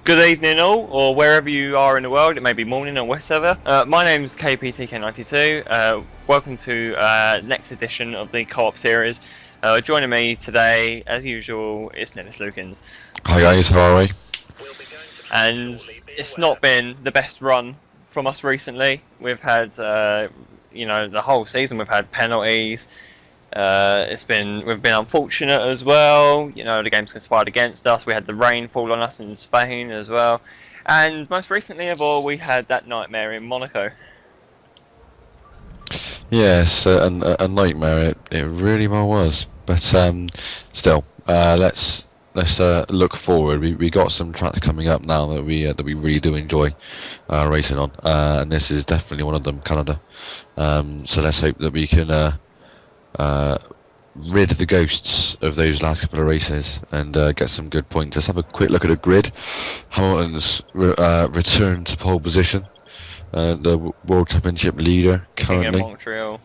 Good evening all, or wherever you are in the world, it may be morning or whatever. My name's KPTK92, welcome to next edition of the co-op series. Joining me today, as usual, is NillisLukins. Hi guys, how are we? And it's not been the best run from us recently. We've had, you know, the whole season we've had penalties. We've been unfortunate as well. You know, the game's conspired against us. We had the rain fall on us in Spain as well, and most recently of all, we had that nightmare in Monaco. Yes, a nightmare. It really well was. But still, let's look forward. We got some tracks coming up now that we really do enjoy racing on, and this is definitely one of them, Canada. So let's hope that we can rid the ghosts of those last couple of races and get some good points. Let's have a quick look at the grid. Hamilton's returned to pole position, the World Championship leader currently. King of Montreal.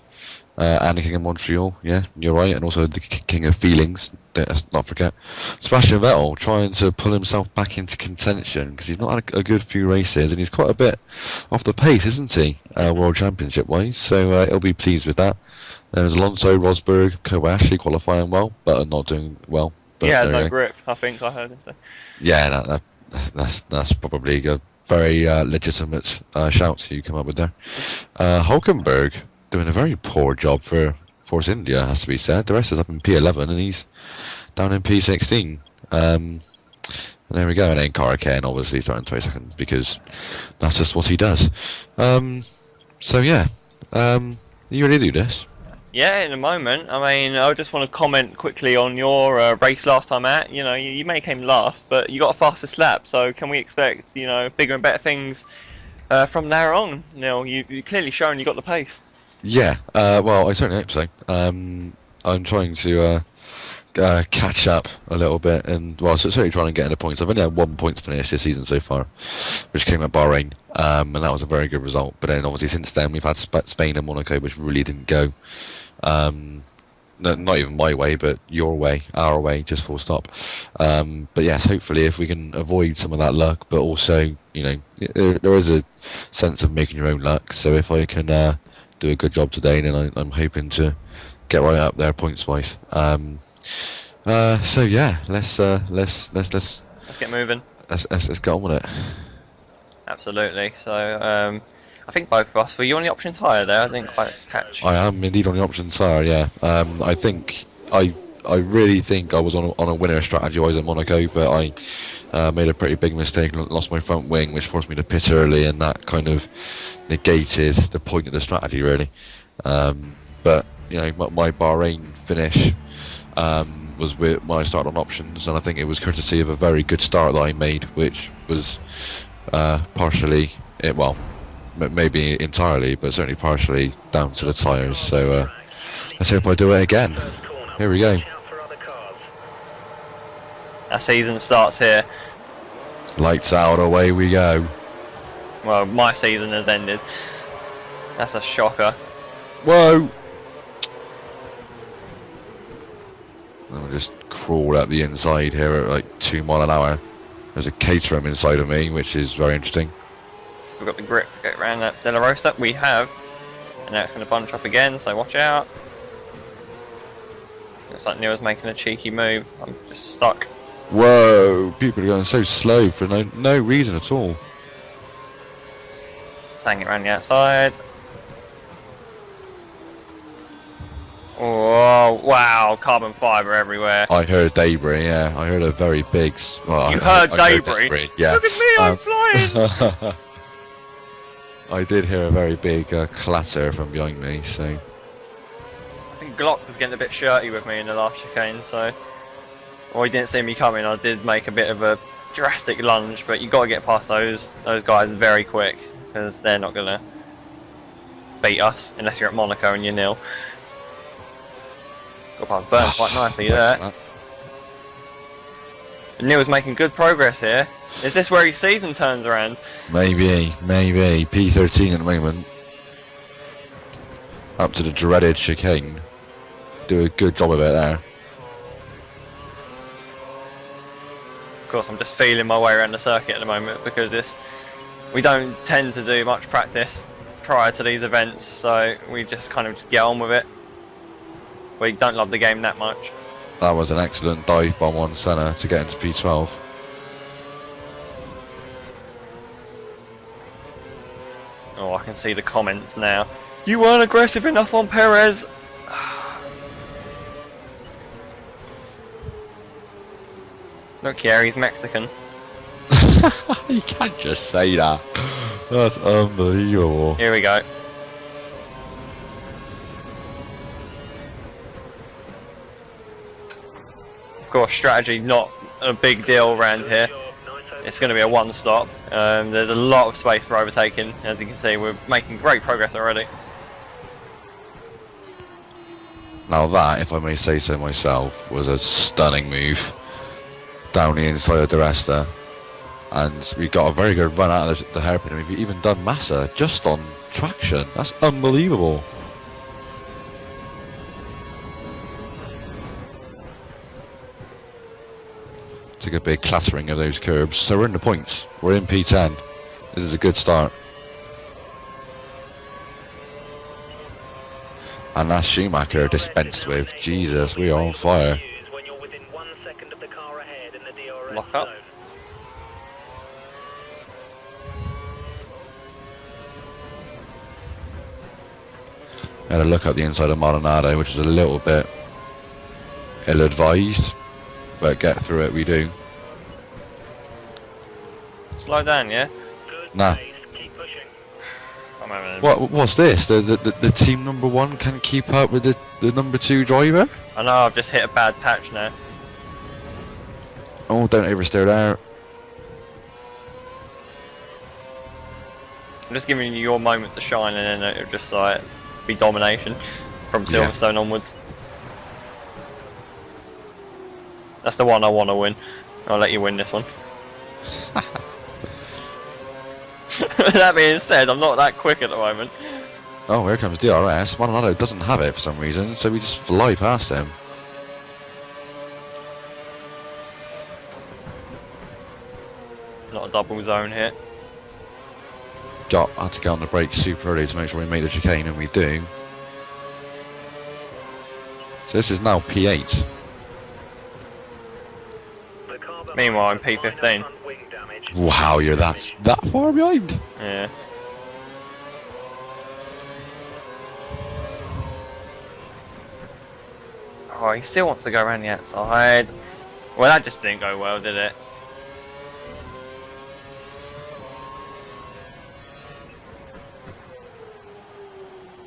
And the King of Montreal, yeah, you're right, and also the King of Feelings, let's not forget. Sebastian Vettel trying to pull himself back into contention because he's not had a good few races and he's quite a bit off the pace, isn't he, World Championship wise, so he'll be pleased with that. There's Alonso, Rosberg, Kobayashi qualifying well, but not doing well. But yeah, no grip, I think I heard him say. Yeah, that's probably a very legitimate shout you come up with there. Hulkenberg doing a very poor job for Force India, has to be said. The rest is up in P11 and he's down in P16. And there we go, and then Karaken obviously starting 22nd because that's just what he does. So yeah, you ready to do this? Yeah, in a moment. I mean, I just want to comment quickly on your race last time out. You know, you may came last, but you got a fastest lap. So can we expect, you know, bigger and better things from now on? Neil, you clearly shown you got the pace. Yeah, well, I certainly hope so. I'm trying to catch up a little bit, and well, certainly trying to get into points. I've only had 1 point to finish this season so far, which came at Bahrain, and that was a very good result. But then, obviously, since then we've had Spain and Monaco, which really didn't go. Not even my way, but your way, our way, just full stop. But yes, hopefully, if we can avoid some of that luck, but also, you know, there is a sense of making your own luck. So if I can do a good job today, then I'm hoping to get right up there points wise. So yeah, let's get moving. Let's get on with it. Absolutely. So I think both of us, were you on the option tyre there? I didn't quite catch. I am indeed on the option tyre, yeah. I think I really think I was on a winner strategy wise at Monaco, but I made a pretty big mistake and lost my front wing, which forced me to pit early, and that kind of negated the point of the strategy really. But you know, my Bahrain finish was when I started on options, and I think it was courtesy of a very good start that I made, which was partially maybe entirely, but certainly partially down to the tyres. So let's hope I do it again. Here we go. Our season starts here. Lights out, away we go. Well, my season has ended. That's a shocker. Whoa! I'll just crawl up the inside here at like 2 miles an hour. There's a caterham inside of me, which is very interesting. We've got the grip to get around that De La Rosa. We have. And now it's going to bunch up again, so watch out. Looks like Neil's making a cheeky move. I'm just stuck. Whoa! People are going so slow for no reason at all. Let's hang it around the outside. Oh, wow, carbon fibre everywhere. I heard debris, yeah. I heard a very big... Well, you heard debris? Yeah. Look at me, I'm flying! I did hear a very big clatter from behind me, so... I think Glock was getting a bit shirty with me in the last chicane, so... Well, he didn't see me coming. I did make a bit of a drastic lunge, but you got to get past those guys very quick, because they're not going to beat us, unless you're at Monaco and you're nil. Got past Burn quite nicely there. Neil's making good progress here. Is this where his season turns around? Maybe. P13 at the moment. Up to the dreaded chicane. Do a good job of it there. course, I'm just feeling my way around the circuit at the moment because we don't tend to do much practice prior to these events, so we just kind of just get on with it. We don't love the game that much. That was an excellent dive bomb on Senna to get into P12. Oh, I can see the comments now. You weren't aggressive enough on Perez. Look here, he's Mexican. You can't just say that. That's unbelievable. Here we go. Of course, strategy not a big deal around here. It's going to be a one-stop. There's a lot of space for overtaking. As you can see, we're making great progress already. Now that, if I may say so myself, was a stunning move down the inside of the Resta. And we got a very good run out of the hairpin, and we've even done Massa just on traction. That's unbelievable. Took a big clattering of those curbs. So we're in the points. We're in P10. This is a good start. And that's Schumacher dispensed with. Jesus, we are on fire. Lock up. Had a look at the inside of Maldonado, which is a little bit ill-advised, but get through it we do. Slow down, yeah? Nah. What's this? The team number 1 can't keep up with the number 2 driver? I know, I've just hit a bad patch now. Oh, don't oversteer there. I'm just giving you your moment to shine, and then it'll just like be domination from Silverstone onwards. That's the one I want to win. I'll let you win this one. That being said, I'm not that quick at the moment. Oh, here comes DRS. Maldonado doesn't have it for some reason, so we just fly past him. Not a double zone here. Had to get on the brakes super early to make sure we made the chicane, and we do. So this is now P8. Meanwhile, I'm P15. Wow, you're that far behind. Yeah. Oh, he still wants to go around the outside. Well, that just didn't go well, did it?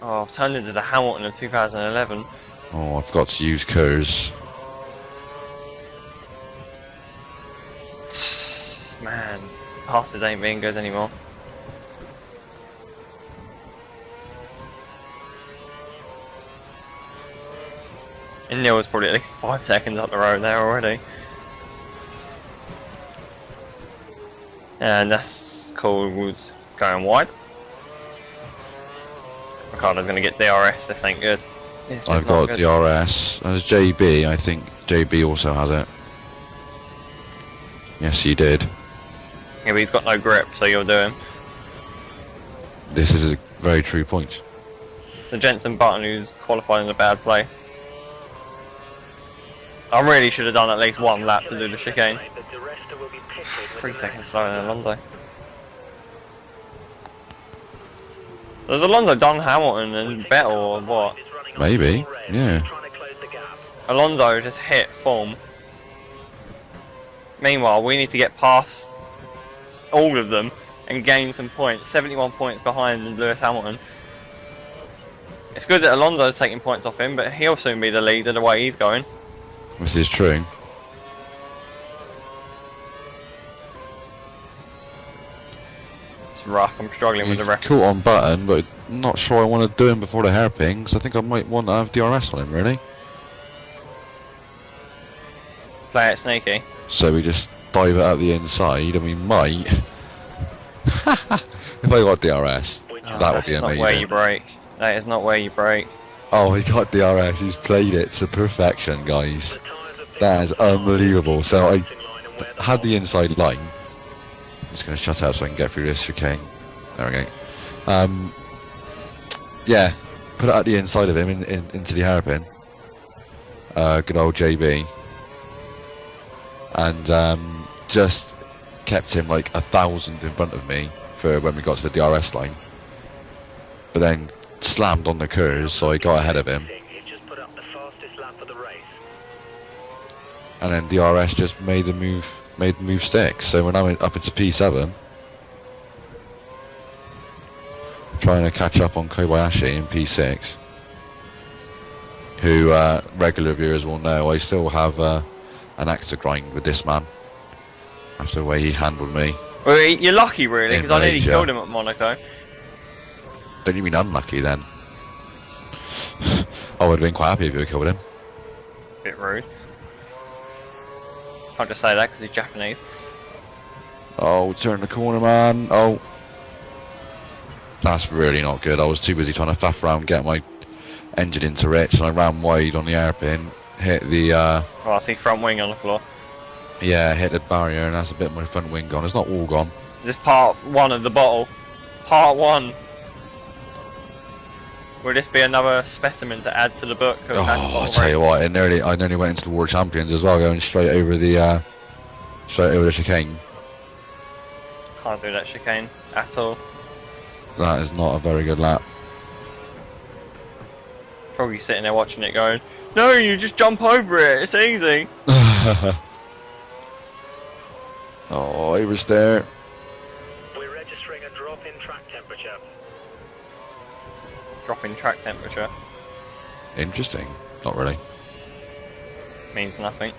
Oh, I've turned into the Hamilton of 2011. Oh, I forgot to use curves. Man, passes ain't being good anymore. And Neil was probably at least 5 seconds up the road there already. And that's called going wide. Ricardo's going to get DRS, this ain't good. I've got good. DRS. As JB, I think JB also has it. Yes, he did. Yeah, but he's got no grip, so you'll do him. This is a very true point. The Jensen Button who's qualified in a bad place. I really should have done at least 1 lap to do the chicane. 3 seconds slower than Alonso. Has Alonso done Hamilton and Vettel or what? Maybe, yeah. Alonso just hit form. Meanwhile, we need to get past all of them and gain some points. 71 points behind Lewis Hamilton. It's good that Alonso's taking points off him, but he'll soon be the leader the way he's going. This is true. It's rough, I'm struggling with the record. Caught on Button, but I'm not sure I want to do him before the hairpin, because I think I might want to have DRS on him, really. Play it sneaky. So we just dive it out the inside, and we might. If I got DRS, that would be amazing. That's not where you brake. That is not where you brake. Oh, he got DRS. He's played it to perfection, guys. That is unbelievable. So had the inside line. I'm just going to shut up so I can get through this chicane. There we go. Yeah, put it at the inside of him into the hairpin. Good old JB. And just kept him like 1,000 in front of me for when we got to the DRS line. But then slammed on the curves, so I got ahead of him. And then DRS just made the move stick. So we're now up into P7. Trying to catch up on Kobayashi in P6. Who regular viewers will know I still have an axe to grind with this man. After the way he handled me. Well, you're lucky really, because I nearly killed him at Monaco. Don't you mean unlucky then? I would have been quite happy if you had killed him. Bit rude. Can't just say that because he's Japanese. Oh, turn the corner, man. Oh. That's really not good. I was too busy trying to faff around, get my engine into rich, and I ran wide on the hairpin. Hit the... Oh, I see front wing on the floor. Yeah, hit the barrier, and that's a bit of my front wing gone. It's not all gone. Is this part 1 of the bottle? Part 1! Will this be another specimen to add to the book? Oh, I tell you what, I nearly went into the World Champions as well, going straight over the chicane. Can't do that chicane at all. That is not a very good lap. Probably sitting there watching it going, no, you just jump over it, it's easy. Oh, he was there. We're registering a drop in track temperature. Drop in track temperature. Interesting. Not really. Means nothing.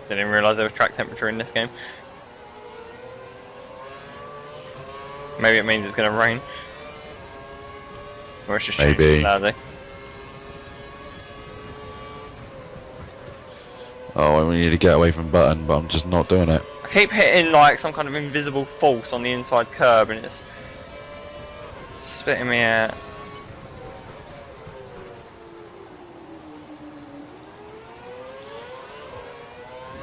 Didn't realise there was track temperature in this game. Maybe it means it's going to rain. Or it's just maybe. Cloudy. Oh, we need to get away from button, but I'm just not doing it. I keep hitting like some kind of invisible force on the inside curb and it's spitting me out.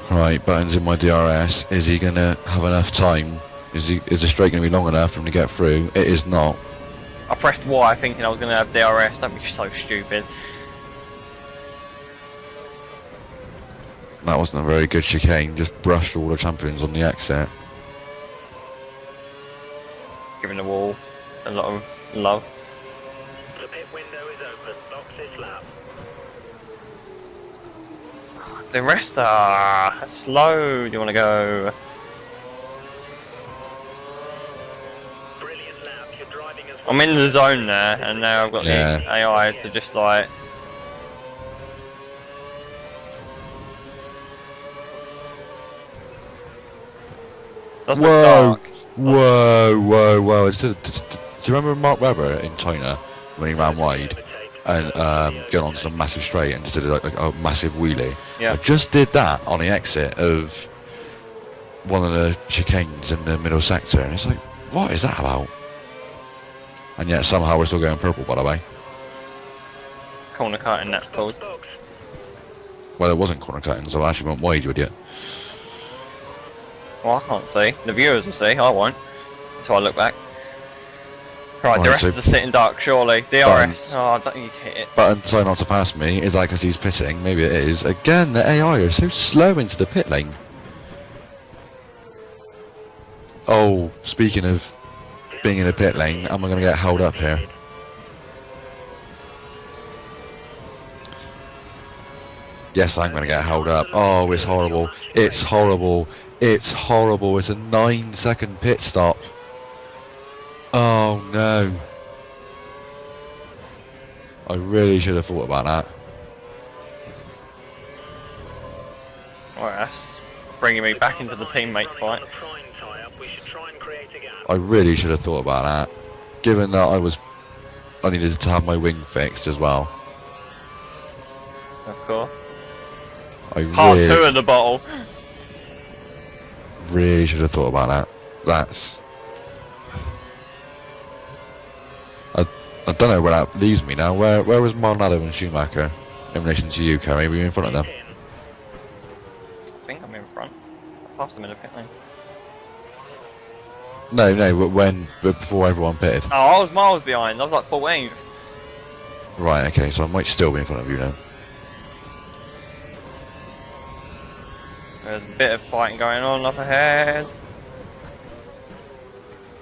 Right, button's in my DRS. Is he going to have enough time? Is the straight going to be long enough for him to get through? It is not. I pressed Y thinking I was going to have DRS, don't be so stupid. That wasn't a very good chicane, just brushed all the champions on the exit. Giving the wall a lot of love. The pit window is open. Box this lap. The rest are slow. Do you want to go? Brilliant lap. You're driving as I'm in the zone there, and now I've got the AI to just like. Does look dark. Whoa. Do you remember Mark Webber in China when he ran wide and got onto the massive straight and just did like a massive wheelie? Yeah. I just did that on the exit of one of the chicanes in the middle sector, and it's like, what is that about? And yet somehow we're still going purple, by the way. Corner cutting, that's called. Well, it wasn't corner cutting, so I actually went wide, you idiot. Well, I can't see. The viewers will see. I won't. Until I look back. Right, the rest is sitting dark, surely. DRS. Oh, don't you hit it. Button decided not to pass me. Is that because he's pitting? Maybe it is. Again, the AI are so slow into the pit lane. Oh, speaking of being in a pit lane, am I going to get held up here? Yes, I'm going to get held up. Oh, it's horrible. It's horrible. It's horrible. It's a 9-second pit stop. Oh no. I really should have thought about that. Well, that's bringing me back into the teammate fight. I really should have thought about that. Given that I needed to have my wing fixed as well. Of course. Part 2 of the bottle. Really should have thought about that. That's... I don't know where that leaves me now. Where was Maldonado and Schumacher in relation to you, Kerry? Were you in front of them? I think I'm in front. I passed them in the pit lane. No, before everyone pitted. Oh, I was miles behind. I was like 14th. Right, okay, so I might still be in front of you then. There's a bit of fighting going on up ahead.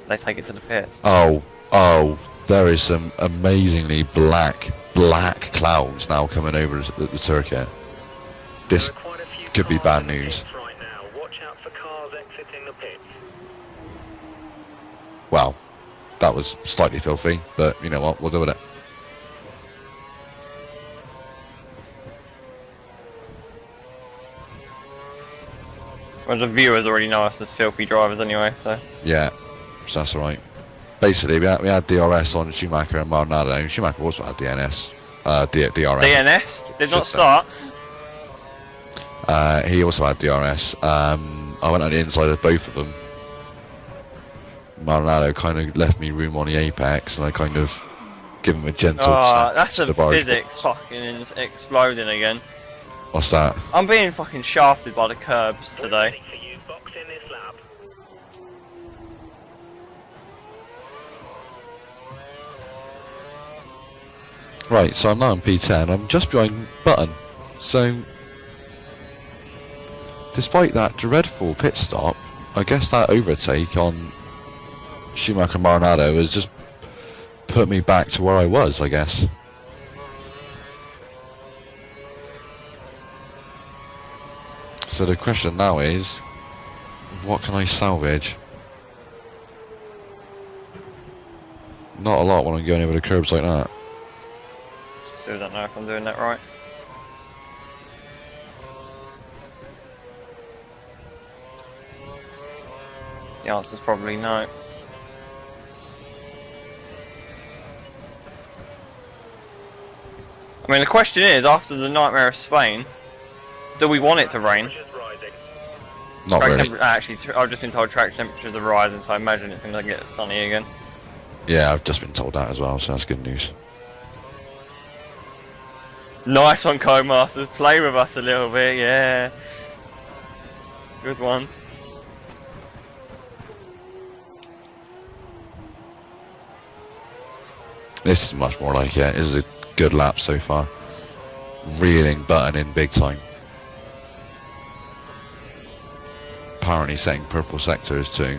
They take it to the pits. Oh, there is some amazingly black clouds now coming over the circuit. This could be bad news. Right now. Watch out for cars exiting the pits. Well, that was slightly filthy, but you know what, we'll do with it. Well, the viewers already know us as filthy drivers anyway, so. Yeah, so that's alright. Basically, we had DRS on Schumacher and Maldonado. Schumacher also had DRS. DNS did not start. He also had DRS. I went on the inside of both of them. Maldonado kind of left me room on the apex, and I kind of give him a gentle tap. That's to a the barge physics fucking exploding again. What's that? I'm being fucking shafted by the curbs We're today. waiting for you. Box in this lap. Right, so I'm now in P10. I'm just behind Button. So, despite that dreadful pit stop, I guess that overtake on Schumacher and Maldonado has just put me back to where I was, I guess. So the question now is, what can I salvage? Not a lot when I'm going over the curbs like that. Still don't know if I'm doing that right. The answer's probably no. I mean, the question is, after the nightmare of Spain, do we want it to rain? Temperature's rising. Not really. Actually, I've just been told track temperatures are rising, so I imagine it's going to get sunny again. Yeah, I've just been told that as well, so that's good news. Nice one, Codemasters. Play with us a little bit, yeah. Good one. This is much more like it. This is a good lap so far. Reeling Button in big time. Apparently setting purple sectors too.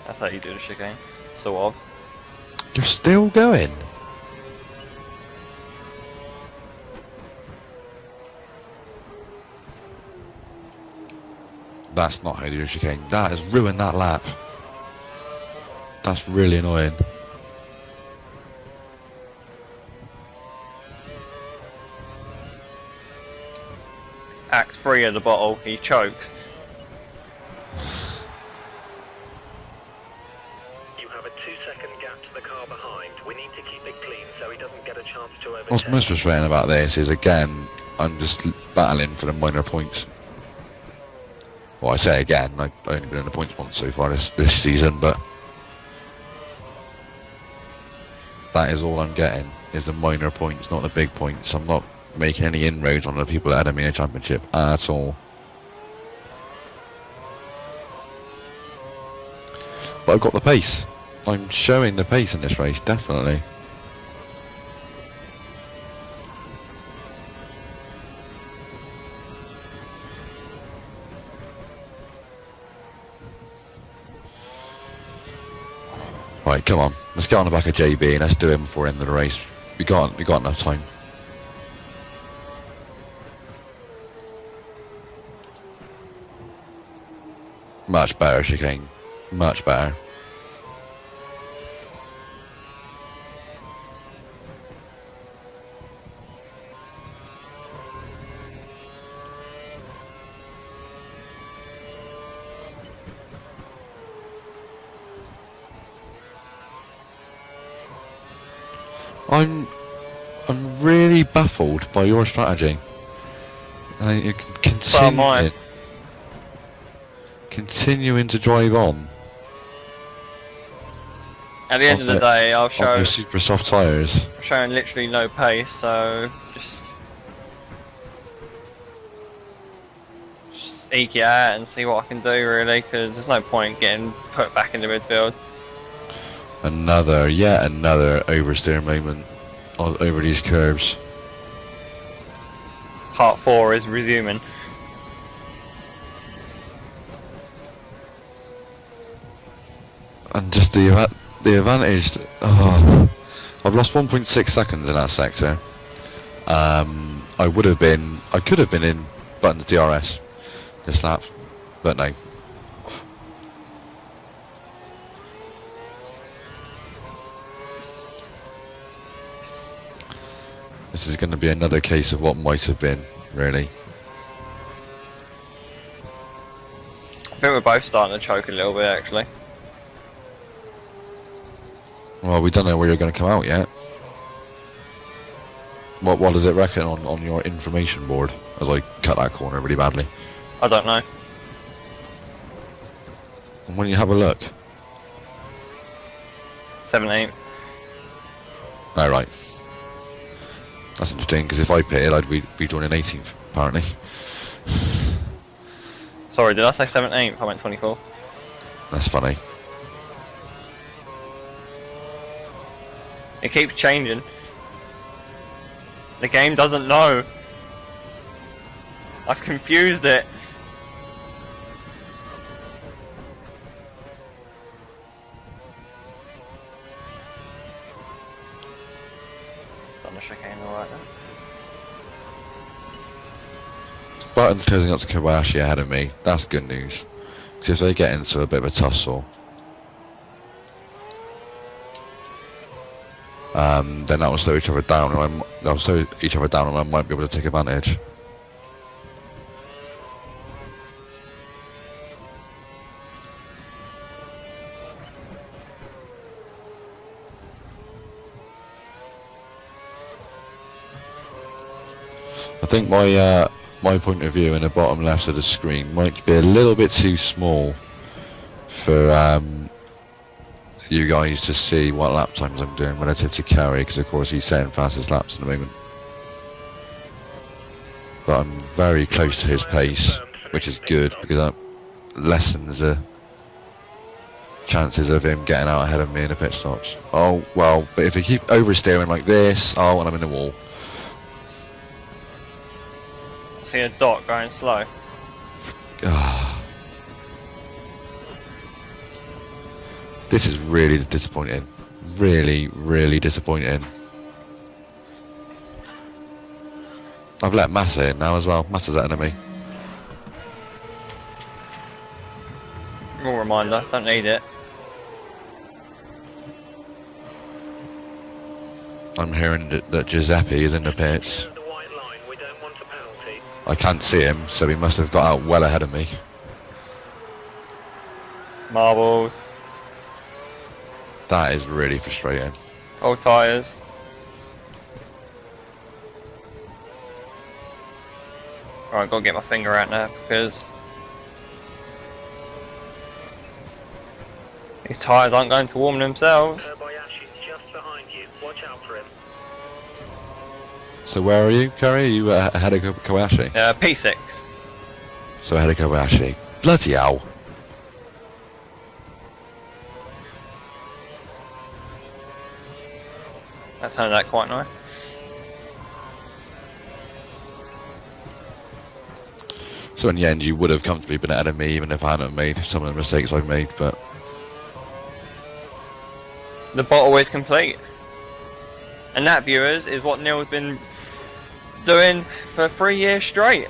That's how you do the chicane. Sort of. You're still going? That's not how you do a chicane. That has ruined that lap. That's really annoying. Act 3 of the bottle, he chokes. You have a 2-second gap to the car behind. We need to keep it clean so he doesn't get a chance to overtake. What's most frustrating about this is, again, I'm just battling for the minor points. Well, I say again, I've only been in the points once so far this season, but that is all I'm getting, is the minor points, not the big points. I'm not making any inroads on the people ahead of me in the championship at all. But I've got the pace. I'm showing the pace in this race, definitely. Right, come on. Let's get on the back of JB and let's do him before the end of the race. We got enough time. Much better, chicane. Much better. I'm really baffled by your strategy. You continuing to drive on. At the end of the day, I'll show your super soft tyres. showing literally no pace, so just eke it out and see what I can do really, because there's no point getting put back in the midfield. Yet another oversteer moment over these curves. Part 4 is resuming. And just the advantage. Oh, I've lost 1.6 seconds in that sector. I could have been in buttons DRS this lap, but no. This is going to be another case of what might have been, really. I think we're both starting to choke a little bit actually. Well, we don't know where you're going to come out yet. What does it reckon on your information board as I cut that corner really badly? I don't know. And when you have a look. 17th. Oh, right. That's interesting, because if I pitted, I'd be doing an 18th, apparently. Sorry, did I say 17th? I meant 24th. That's funny. It keeps changing. The game doesn't know. I've confused it. Done the chicane alright now. Barton's closing up to Kobayashi ahead of me. That's good news. Because if they get into a bit of a tussle, then that will slow each other down, and I might be able to take advantage. I think my point of view in the bottom left of the screen might be a little bit too small for you guys to see what lap times I'm doing relative to Carey, because of course he's setting fastest laps at the moment. But I'm very close to his pace, which is good because that lessens the chances of him getting out ahead of me in the pit stops. Oh well, but if he keep oversteering like this, oh, and I'm in the wall. I see a dot going slow. This is really disappointing. Really, really disappointing. I've let Massa in now as well. Massa's ahead of me. More reminder, don't need it. I'm hearing that Giuseppe is in the pits. I can't see him, so he must have got out well ahead of me. Marbles. That is really frustrating. Old tyres. Right, gotta get my finger out now because these tyres aren't going to warm themselves. Just behind you. Watch out for him. So where are you, Curry? Are you ahead of Kobayashi? P6. So ahead of Kobayashi. Bloody hell. That turned out quite nice. So in the end, you would have comfortably been ahead of me, even if I hadn't made some of the mistakes I've made, but... The bottle is complete. And that, viewers, is what Neil's been doing for 3 years straight.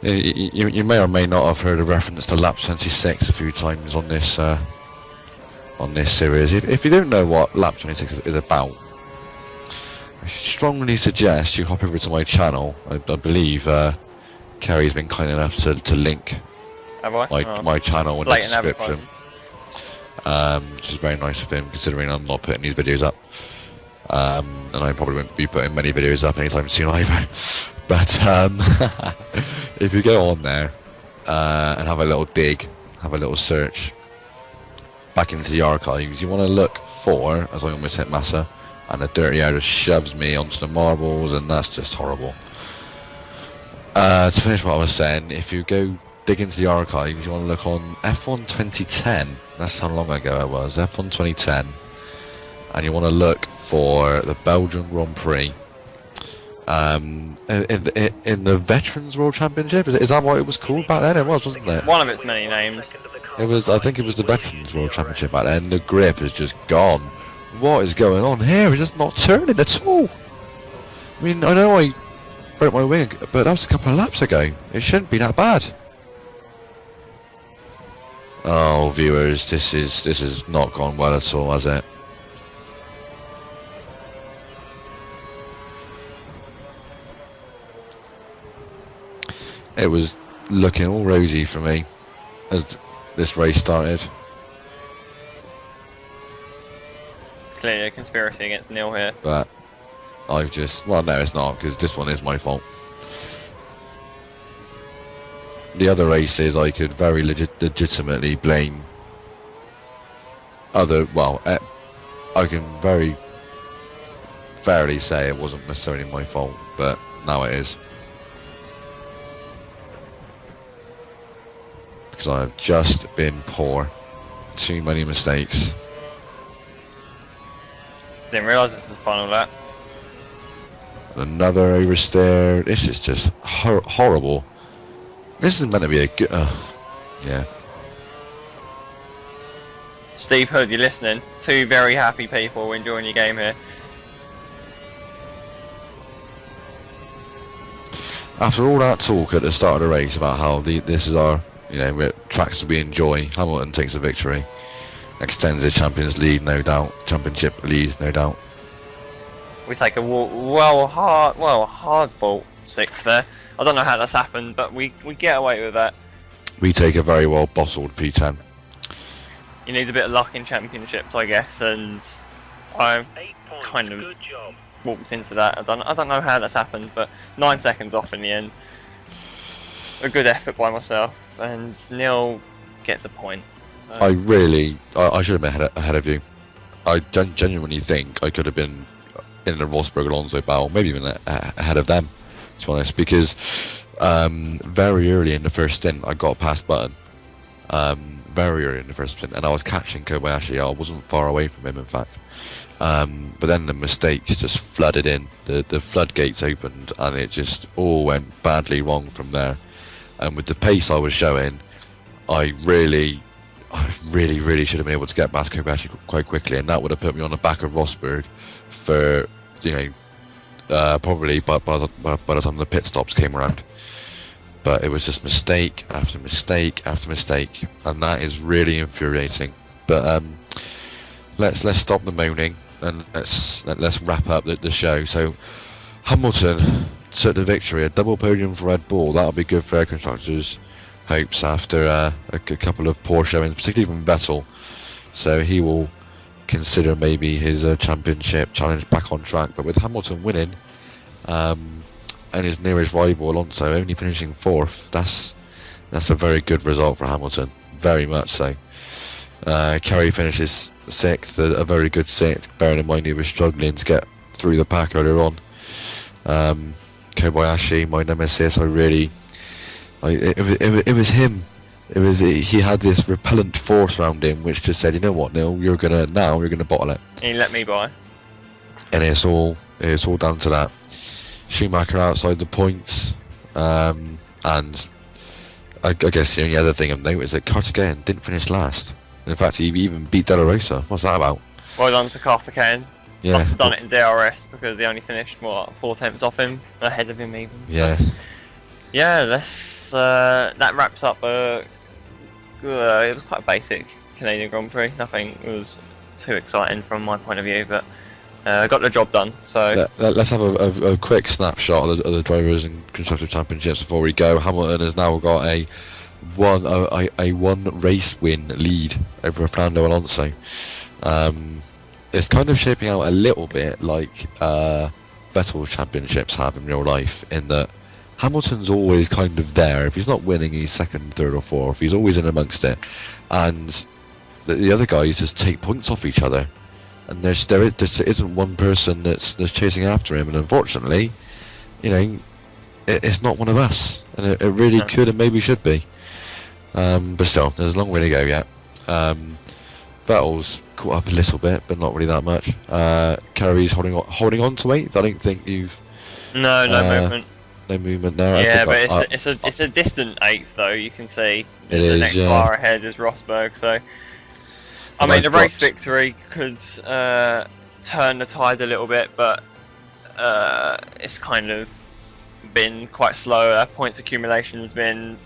You may or may not have heard a reference to lap 26 a few times on this series. If you don't know what lap 26 is about, I strongly suggest you hop over to my channel. I believe Kerry's been kind enough to link Have I? my channel in the Blatant description, which is very nice of him considering I'm not putting these videos up, and I probably won't be putting many videos up anytime soon either. But if you go on there, and have a little dig, have a little search back into the archives, you want to look for, as I almost hit Massa, and the dirty air just shoves me onto the marbles, and that's just horrible. To finish what I was saying, if you go dig into the archives, you want to look on F1 2010, that's how long ago it was, F1 2010, and you want to look for the Belgian Grand Prix. In the Veterans World Championship, is that what it was called back then? It was, wasn't it? One of its many names. It was. I think it was the Veterans World Championship back then. The grip is just gone. What is going on here? It's just not turning at all. I mean, I know I broke my wing, but that was a couple of laps ago. It shouldn't be that bad. Oh, viewers, this is not gone well at all, has it? It was looking all rosy for me as this race started. It's clearly a conspiracy against Neil here. But I've just... Well, no, it's not, because this one is my fault. The other races I could very legitimately blame other... Well, I can very fairly say it wasn't necessarily my fault, but now it is. Because I've just been poor. Too many mistakes. Didn't realise this was the final lap. Another oversteer. This is just horrible. This is meant to be a good... yeah. Steve Hood, you're listening. Two very happy people enjoying your game here. After all that talk at the start of the race about how this is our... You know, tracks that we enjoy, Hamilton takes the victory. Extends his Champions lead, no doubt. Championship lead, no doubt. We take a hard fault sixth there. I don't know how that's happened, but we get away with that. We take a very well bottled P10. You need a bit of luck in championships, I guess, and I kind of walked into that. I don't know how that's happened, but 9 seconds off in the end. A good effort by myself, and Neil gets a point. So. I should have been ahead of you. I genuinely think I could have been in the Rosberg Alonso battle, maybe even ahead of them, to be honest, because very early in the first stint I got past Button. Very early in the first stint, and I was catching Kobayashi. I wasn't far away from him, in fact. But then the mistakes just flooded in. The floodgates opened, and it just all went badly wrong from there. And with the pace I was showing, I really should have been able to get past Kobayashi quite quickly, and that would have put me on the back of Rosberg for, you know, probably by the time the pit stops came around. But it was just mistake after mistake after mistake, and that is really infuriating. But let's stop the moaning and let's wrap up the show. So Hamilton took the victory, a double podium for Red Bull. That'll be good for their constructors' hopes after a couple of poor showings, particularly from Vettel. So he will consider maybe his championship challenge back on track. But with Hamilton winning, and his nearest rival Alonso only finishing 4th, that's a very good result for Hamilton, very much so. Kerry finishes 6th, a very good 6th, bearing in mind he was struggling to get through the pack earlier on. Kobayashi, my nemesis, it was him. He had this repellent force around him which just said, you know what, Neil, you're gonna bottle it. And he let me by. And it's all down to that. Schumacher outside the points, and I guess the only other thing I've noticed is that Cartagena didn't finish last. In fact, he even beat De La Rosa. What's that about? Well done to Carthagen. Yeah. Must have done it in DRS because he only finished 4 tenths off him, ahead of him even. So. Yeah. Yeah, that wraps up. It was quite a basic Canadian Grand Prix. Nothing was too exciting from my point of view, but got the job done. So let's have a quick snapshot of the drivers and constructors championships before we go. Hamilton has now got a one race win lead over Fernando Alonso. It's kind of shaping out a little bit like Vettel's championships have in real life, in that Hamilton's always kind of there. If he's not winning, he's second, third, or fourth. He's always in amongst it, and the other guys just take points off each other. And there isn't one person that's chasing after him. And unfortunately, you know, it's not one of us, and it really could and maybe should be. But still, there's a long way to go yet. Vettel's caught up a little bit, but not really that much. Carey's holding on to 8th. I don't think you've. No movement. No movement there. Yeah, but it's a distant 8th though. You can see the next car ahead is Rosberg. So, I mean, the race victory could turn the tide a little bit, but it's kind of been quite slow. Points accumulation has been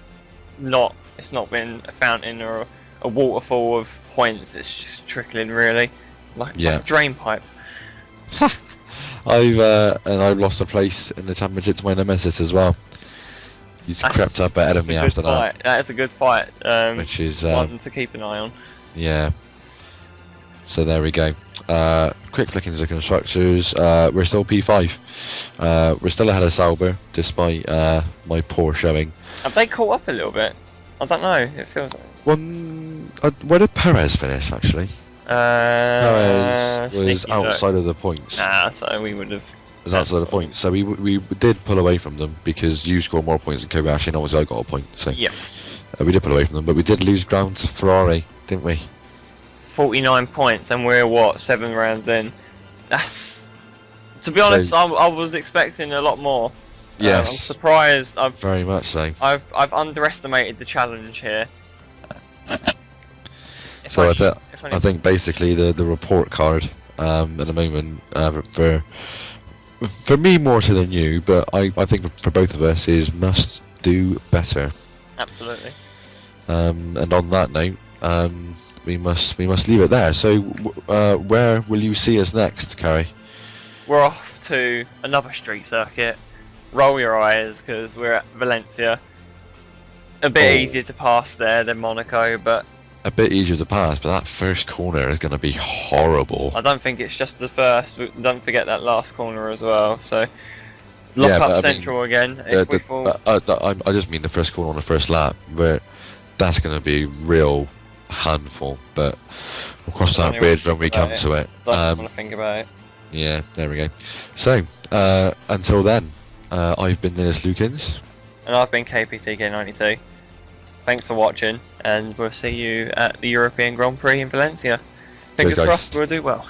it's not been a fountain or a waterfall of points. It's just trickling really, like a drain pipe. I've lost a place in the championship to my nemesis as well. He's crept up ahead of me after that. That is a good fight, which is one to keep an eye on. Yeah. So there we go. Quick look into the constructors. We're still P5. We're still ahead of Sauber, despite my poor showing. Have they caught up a little bit? I don't know. It feels like. Where did Perez finish actually? Perez was outside of the points. So we would have. Was outside of the points. So we did pull away from them because you scored more points than Kobayashi, and obviously I got a point. So yeah, we did pull away from them, but we did lose ground to Ferrari, didn't we? 49 points, and we're what, 7 rounds in. That's, to be honest, I was expecting a lot more. Yes, I'm surprised. Very much so. I've underestimated the challenge here. So I think basically the report card at the moment for me more so than you, but I think for both of us is must do better. Absolutely. And on that note, we must leave it there. So where will you see us next, Carey? We're off to another street circuit. Roll your eyes because we're at Valencia. A bit easier to pass there than Monaco, but a bit easier to pass, but that first corner is going to be horrible. I don't think it's just the first. Don't forget that last corner as well. So lock up Central again. I just mean the first corner on the first lap, but that's going to be real handful. But we'll cross that bridge when we come to it. Don't want to think about it. Yeah, there we go. So until then, I've been NillisLukins. And I've been KPTK92. Thanks for watching, and we'll see you at the European Grand Prix in Valencia. Fingers crossed we'll do well.